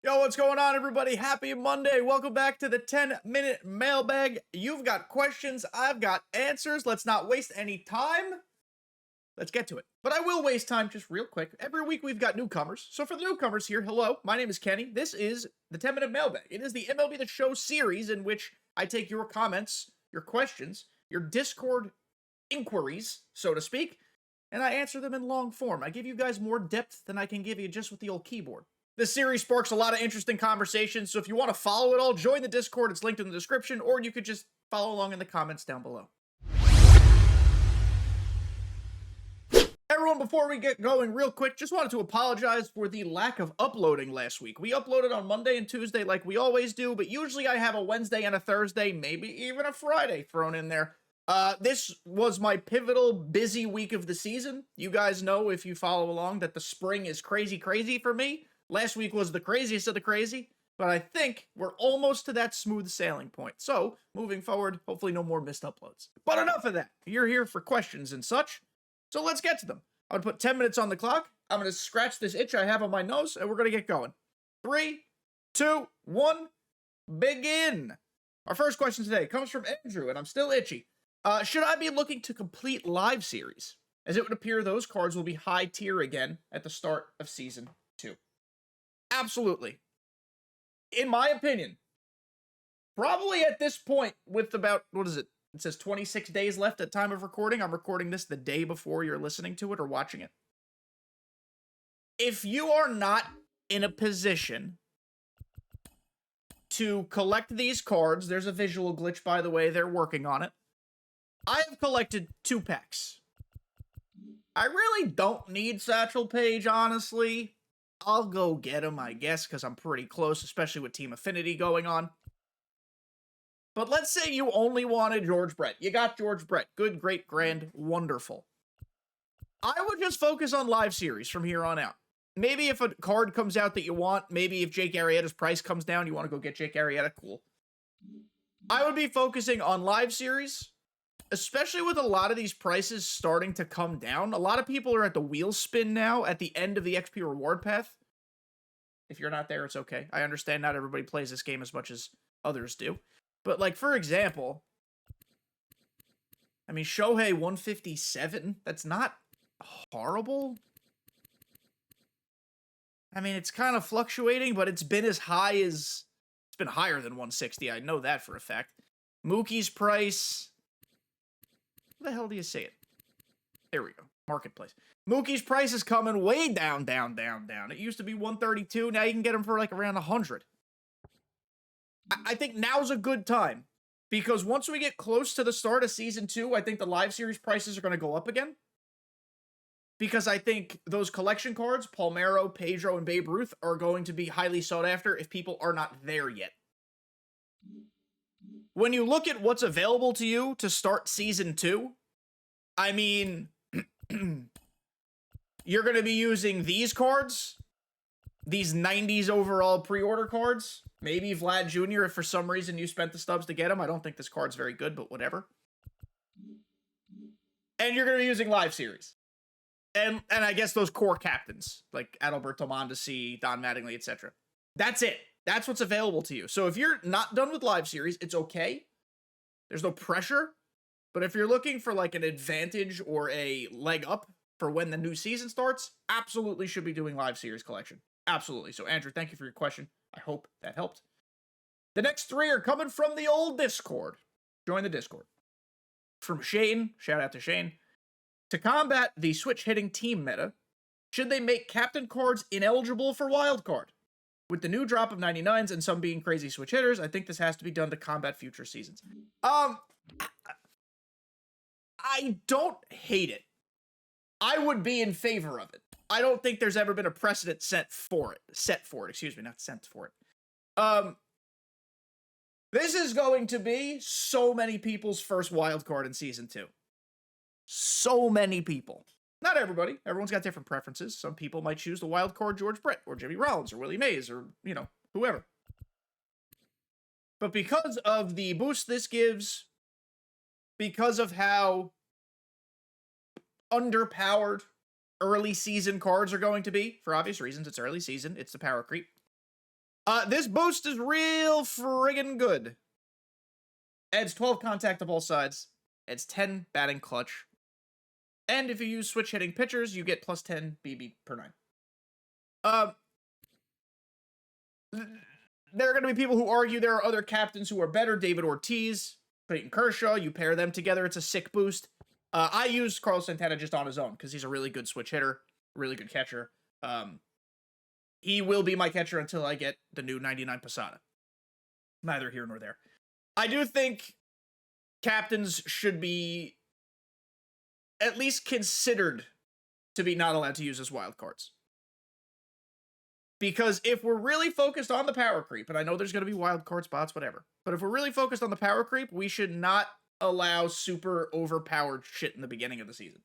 Yo, what's going on, everybody? Happy Monday. Welcome back to the 10-minute mailbag. You've got questions, I've got answers. Let's not waste any time. Let's get to it. But I will waste time just real quick. Every week we've got newcomers. So for the newcomers here, hello, my name is Kenny. This is the 10-minute mailbag. It is the MLB The Show series in which I take your comments, your questions, your Discord inquiries, so to speak, and I answer them in long form. I give you guys more depth than I can give you just with the old keyboard. This series sparks a lot of interesting conversations, so if you want to follow it all, join the Discord. It's linked in the description, or you could just follow along in the comments down below. Everyone, before we get going, real quick, just wanted to apologize for the lack of uploading last week. We uploaded on Monday and Tuesday like we always do, but usually I have a Wednesday and a Thursday, maybe even a Friday thrown in there. This was my pivotal busy week of the season. You guys know, if you follow along, that the spring is crazy for me. Last week was the craziest of the crazy, but I think we're almost to that smooth sailing point. So, moving forward, hopefully no more missed uploads. But enough of that. You're here for questions and such, so let's get to them. I'm going to put 10 minutes on the clock. I'm going to scratch this itch I have on my nose, and we're going to get going. 3, 2, 1, begin! Our first question today comes from Andrew, and I'm still itchy. Should I be looking to complete live series? As it would appear those cards will be high tier again at the start of Season 2. Absolutely. In my opinion, probably at this point with about, it says 26 days left at time of recording. I'm recording this the day before you're listening to it or watching it. If you are not in a position to collect these cards, there's a visual glitch, by the way, they're working on it. I have collected 2 packs. I really don't need Satchel Paige, honestly. I'll go get him, I guess, because I'm pretty close, especially with Team Affinity going on. But let's say you only wanted George Brett. You got George Brett. Good, great, grand, wonderful. I would just focus on live series from here on out. Maybe if a card comes out that you want, maybe if Jake Arrieta's price comes down, you want to go get Jake Arrieta, cool. I would be focusing on live series, especially with a lot of these prices starting to come down. A lot of people are at the wheel spin now at the end of the XP reward path. If you're not there, it's okay. I understand not everybody plays this game as much as others do. But, like, for example, I mean, Shohei 157, that's not horrible. I mean, it's kind of fluctuating, but it's been as high as, it's been higher than 160. I know that for a fact. Mookie's price, how the hell do you say it? There we go. Marketplace. Mookie's price is coming way down. It used to be 132. Now you can get him for like around 100. I think now's a good time, because once we get close to the start of Season 2, I think the live series prices are going to go up again. Because I think those collection cards, Palmeiro, Pedro, and Babe Ruth, are going to be highly sought after if people are not there yet. When you look at what's available to you to start Season 2, I mean, you're going to be using these cards, these 90s overall pre-order cards, maybe Vlad Jr. if for some reason you spent the stubs to get him. I don't think this card's very good, but whatever. And you're going to be using live series. And I guess those core captains, like Adalberto Mondesi, Don Mattingly, etc. That's it. That's what's available to you. So if you're not done with live series, it's okay. There's no pressure. But if you're looking for like an advantage or a leg up for when the new season starts, absolutely should be doing live series collection. Absolutely. So Andrew, thank you for your question. I hope that helped. The next 3 are coming from the old Discord. Join the Discord. From Shane, shout out to Shane. To combat the switch hitting team meta, should they make captain cards ineligible for wildcard? With the new drop of 99s and some being crazy switch hitters, I think this has to be done to combat future seasons. I don't hate it. I would be in favor of it. I don't think there's ever been a precedent set for it. This is going to be so many people's first wildcard in Season 2. So many people. Not everybody. Everyone's got different preferences. Some people might choose the wild card George Brett or Jimmy Rollins or Willie Mays or, whoever. But because of the boost this gives, because of how underpowered early season cards are going to be, for obvious reasons, it's early season, it's the power creep. This boost is real friggin' good. Adds 12 contact to both sides. Adds 10 batting clutch. And if you use switch hitting pitchers, you get plus 10 BB per 9. There are going to be people who argue there are other captains who are better. David Ortiz, Clayton Kershaw, you pair them together, it's a sick boost. I use Carlos Santana just on his own because he's a really good switch hitter, really good catcher. He will be my catcher until I get the new 99 Posada. Neither here nor there. I do think captains should be at least considered to be not allowed to use as wild cards. Because if we're really focused on the power creep, and I know there's going to be wild card spots, whatever, but if we're really focused on the power creep, we should not allow super overpowered shit in the beginning of the season.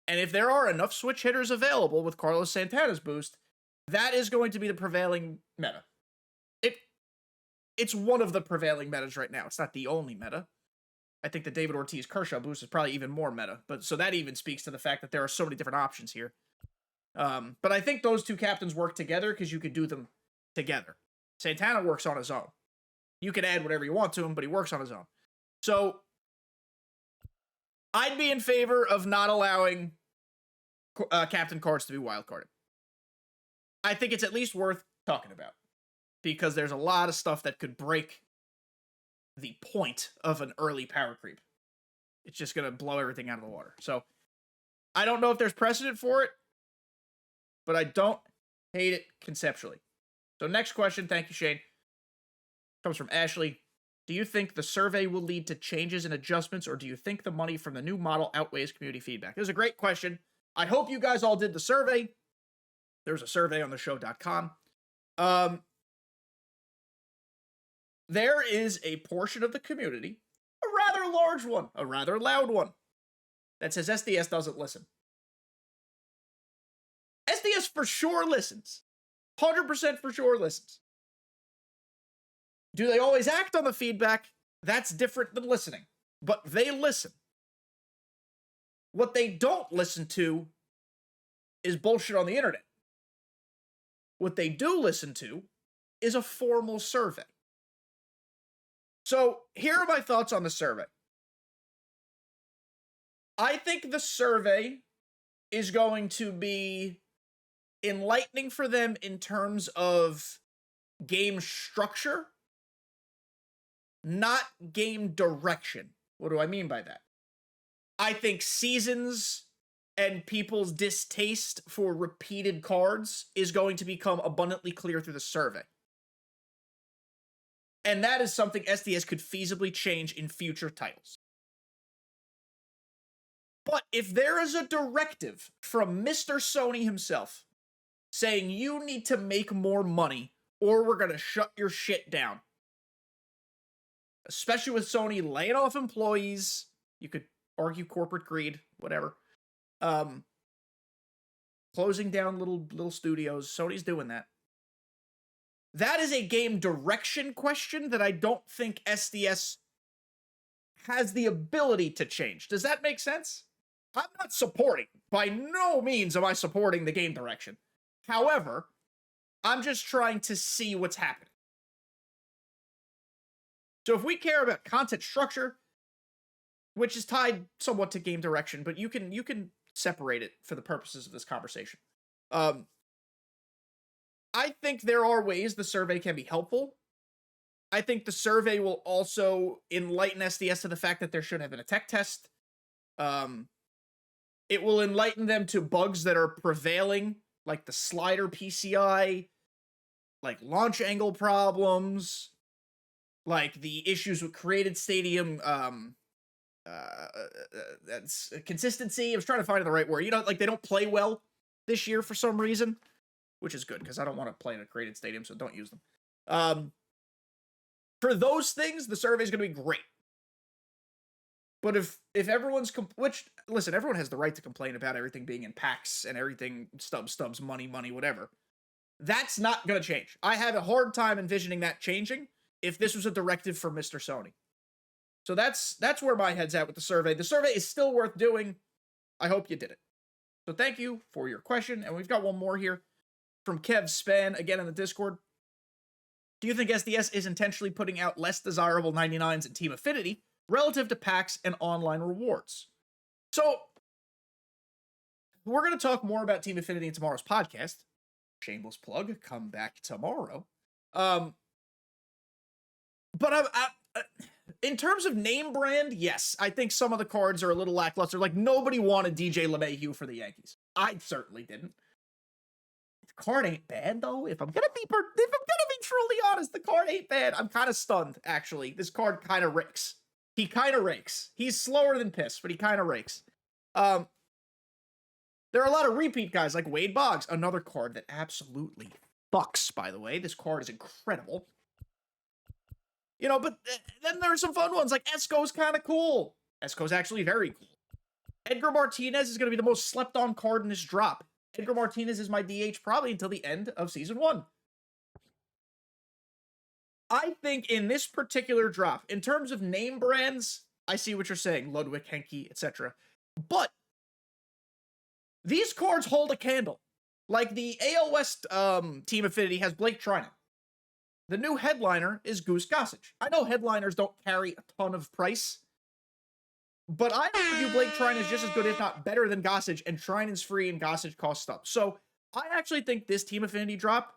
And if there are enough switch hitters available with Carlos Santana's boost, that is going to be the prevailing meta. It's one of the prevailing metas right now. It's not the only meta. I think the David Ortiz Kershaw boost is probably even more meta, but so that even speaks to the fact that there are so many different options here. But I think those two captains work together because you could do them together. Santana works on his own. You can add whatever you want to him, but he works on his own. So I'd be in favor of not allowing captain cards to be wildcarded. I think it's at least worth talking about because there's a lot of stuff that could break the point of an early power creep. It's just going to blow everything out of the water. So I don't know if there's precedent for it, but I don't hate it conceptually. So next question, thank you, Shane, comes from Ashley. Do you think the survey will lead to changes and adjustments, or do you think the money from the new model outweighs community feedback? This is a great question. I hope you guys all did the survey. There's a survey on theshow.com. There is a portion of the community, a rather large one, a rather loud one, that says SDS doesn't listen. SDS for sure listens. 100% for sure listens. Do they always act on the feedback? That's different than listening. But they listen. What they don't listen to is bullshit on the internet. What they do listen to is a formal survey. So here are my thoughts on the survey. I think the survey is going to be enlightening for them in terms of game structure, not game direction. What do I mean by that? I think seasons and people's distaste for repeated cards is going to become abundantly clear through the survey. And that is something SDS could feasibly change in future titles. But if there is a directive from Mr. Sony himself saying you need to make more money or we're going to shut your shit down, especially with Sony laying off employees, you could argue corporate greed, whatever, closing down little studios, Sony's doing that. That is a game direction question that I don't think SDS has the ability to change. Does that make sense? I'm not supporting. By no means am I supporting the game direction. However, I'm just trying to see what's happening. So if we care about content structure, which is tied somewhat to game direction, but you can separate it for the purposes of this conversation. I think there are ways the survey can be helpful. I think the survey will also enlighten SDS to the fact that there should have been a tech test. It will enlighten them to bugs that are prevailing, like the slider PCI, like launch angle problems, like the issues with created stadium, that's consistency. I was trying to find the right word. You know, like they don't play well this year for some reason, which is good because I don't want to play in a created stadium, so don't use them. For those things, the survey is going to be great. But if everyone's which listen, everyone has the right to complain about everything being in packs and everything stubs, money, whatever. That's not going to change. I have a hard time envisioning that changing if this was a directive from Mr. Sony. So that's where my head's at with the survey. The survey is still worth doing. I hope you did it. So thank you for your question, and we've got one more here. from Kev Span, again in the Discord. Do you think SDS is intentionally putting out less desirable 99s in Team Affinity relative to packs and online rewards? So, we're going to talk more about Team Affinity in tomorrow's podcast. Shameless plug, come back tomorrow. But in terms of name brand, yes, I think some of the cards are a little lackluster. Like, nobody wanted DJ LeMahieu for the Yankees. I certainly didn't. The card ain't bad, though. If I'm gonna be truly honest, the card ain't bad. I'm kind of stunned, actually. This card kind of rakes. He kind of rakes. He's slower than piss, but he kind of rakes. There are a lot of repeat guys like Wade Boggs, another card that absolutely fucks, by the way. This card is incredible. You know, but then there are some fun ones, like Esco's kind of cool. Esco's actually very cool. Edgar Martinez is going to be the most slept-on card in this drop. Edgar Martinez is my DH probably until the end of Season 1. I think in this particular drop, in terms of name brands, I see what you're saying, Ludwig, Henke, etc. But these cards hold a candle. Like the AL West Team Affinity has Blake Trinan. The new headliner is Goose Gossage. I know headliners don't carry a ton of price, but I argue Blake Trinan is just as good, if not better, than Gossage, and Trinan's free and Gossage costs stuff. So I actually think this Team Affinity drop,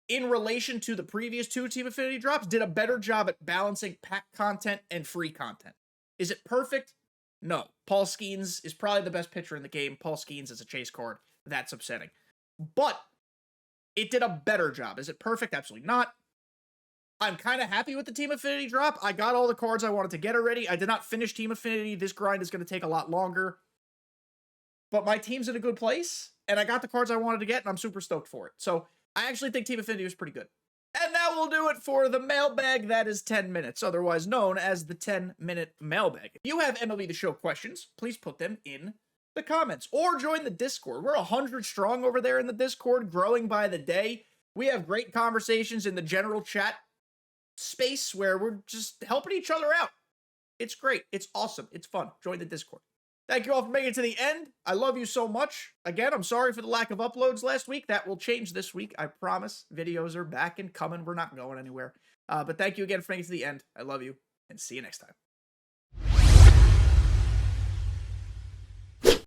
in relation to the previous two Team Affinity drops, did a better job at balancing pack content and free content. Is it perfect? No. Paul Skeens is probably the best pitcher in the game. Paul Skeens is a chase card. That's upsetting. But it did a better job. Is it perfect? Absolutely not. I'm kind of happy with the Team Affinity drop. I got all the cards I wanted to get already. I did not finish Team Affinity. This grind is going to take a lot longer. But my team's in a good place, and I got the cards I wanted to get, and I'm super stoked for it. So I actually think Team Affinity was pretty good. And that will do it for the mailbag that is 10 minutes, otherwise known as the 10-minute mailbag. If you have MLB The Show questions, please put them in the comments or join the Discord. We're 100 strong over there in the Discord, growing by the day. We have great conversations in the general chat space where we're just helping each other out. It's great. It's awesome. It's fun. Join the Discord. Thank you all for making it to the end. I love you so much. Again, I'm sorry for the lack of uploads last week. That will change this week. I promise. Videos are back and coming. We're not going anywhere. But thank you again for making it to the end. I love you, and see you next time.